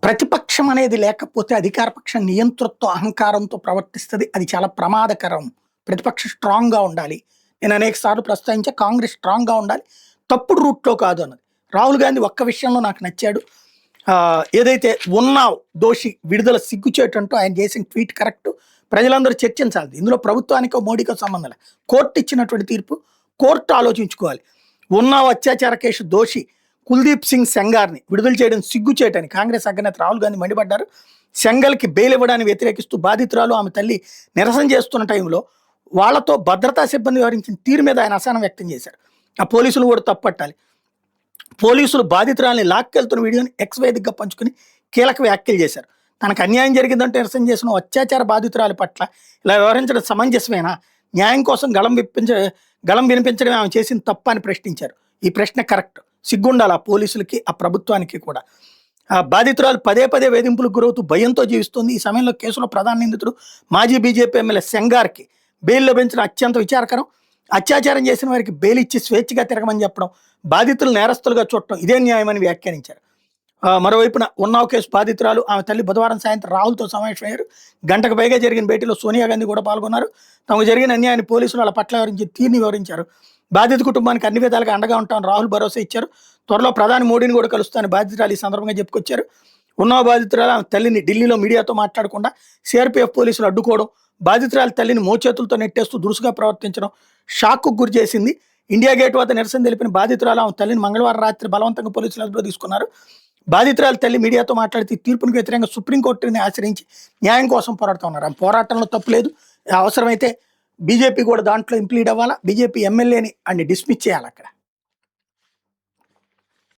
ప్రతిపక్షం అనేది లేకపోతే అధికార పక్షం నియంతృత్వ అహంకారంతో ప్రవర్తిస్తుంది. అది చాలా ప్రమాదకరం. ప్రతిపక్షం స్ట్రాంగ్‌గా ఉండాలి. నేను అనేక సార్లు ప్రస్తావించా, కాంగ్రెస్ స్ట్రాంగ్‌గా ఉండాలి. తప్పుడు రూట్‌లో కాదు అన్నది. రాహుల్ గాంధీ ఒక్క విషయంలో నాకు నచ్చాడు. ఏదైతే ఉన్నావ్ దోషి విడుదల సిగ్గుచేటంటూ ఆయన చేసిన ట్వీట్ కరెక్ట్. ప్రజలందరూ చర్చించాలి. ఇందులో ప్రభుత్వానికో మోడీకో సంబంధం లేదు. కోర్టు ఇచ్చినటువంటి తీర్పు కోర్టు ఆలోచించుకోవాలి. ఉన్నావ్ అత్యాచార కేసు దోషి కుల్దీప్ సింగ్ సెంగార్ని విడుదల చేయడం సిగ్గుచేటని కాంగ్రెస్ అగ్రనేత రాహుల్ గాంధీ మండిపడ్డారు. సెంగల్కి బెయిల్ ఇవ్వడానికి వ్యతిరేకిస్తూ బాధితురాలు ఆమె తల్లి నిరసన చేస్తున్న టైంలో వాళ్లతో భద్రతా సిబ్బంది వ్యవహరించిన తీరు మీద ఆయన అసహనం వ్యక్తం చేశారు. ఆ పోలీసులు కూడా తప్పట్టాలి. పోలీసులు బాధితురాలని లాక్కెళ్తున్న వీడియోని ఎక్స్ వేదికగా పంచుకుని కీలక వ్యాఖ్యలు చేశారు. తనకు అన్యాయం జరిగిందంటే నిరసన చేసిన అత్యాచార బాధితురాలి పట్ల ఇలా వ్యవహరించడం సమంజసమేనా? న్యాయం కోసం గళం వినిపించడమే ఆమె చేసిన తప్ప అని ప్రశ్నించారు. ఈ ప్రశ్న కరెక్ట్. సిగ్గుండాలి ఆ పోలీసులకి, ఆ ప్రభుత్వానికి కూడా. ఆ బాధితురాలు పదే పదే వేధింపులకు గురవుతూ భయంతో జీవిస్తుంది. ఈ సమయంలో కేసులో ప్రధాన నిందితుడు మాజీ బీజేపీ ఎమ్మెల్యే సెంగార్కి బెయిల్ లభించడం అత్యంత విచారకరం. అత్యాచారం చేసిన వారికి బెయిల్ ఇచ్చి స్వేచ్ఛగా తిరగమని చెప్పడం, బాధితులు నేరస్తులుగా చూడటం ఇదే న్యాయమని వ్యాఖ్యానించారు. మరోవైపున ఉన్నావ్ కేసు బాధితురాలు ఆమె తల్లి బుధవారం సాయంత్రం రాహుల్తో సమావేశమయ్యారు. గంటకు పైగా జరిగిన భేటీలో సోనియా గాంధీ కూడా పాల్గొన్నారు. తమకు జరిగిన అన్యాయాన్ని పోలీసులు వాళ్ళ పట్ల వివరించి తీరుని వివరించారు. బాధిత కుటుంబానికి అన్ని విధాలుగా అండగా ఉంటామని రాహుల్ భరోసా ఇచ్చారు. త్వరలో ప్రధాని మోడీని కూడా కలుస్తానని బాధితురాలు ఈ సందర్భంగా చెప్పుకొచ్చారు. ఉన్నావ్ బాధితురాలు ఆమె తల్లిని ఢిల్లీలో మీడియాతో మాట్లాడకుండా సిఆర్పీఎఫ్ పోలీసులు అడ్డుకోవడం, బాధితురాలి తల్లిని మోచేతులతో నెట్టేస్తూ దురుసుగా ప్రవర్తించడం షాక్కు గురి చేసింది. ఇండియా గేట్ వద్ద నిరసన తెలిపిన బాధితురాలు ఆమె తల్లిని మంగళవారం రాత్రి బలవంతంగా పోలీసులు అదుపులో తీసుకున్నారు. బాధితురాలి తల్లి మీడియాతో మాట్లాడితే తీర్పునికి వ్యతిరేకంగా సుప్రీంకోర్టుని ఆశ్రయించి న్యాయం కోసం పోరాడుతూ ఉన్నారు. ఆ పోరాటంలో తప్పు లేదు. అవసరమైతే బీజేపీ కూడా దాంట్లో ఇంప్లీడ్ అవ్వాలా. బీజేపీ ఎమ్మెల్యేని అన్ని డిస్మిస్ చేయాలి అక్కడ.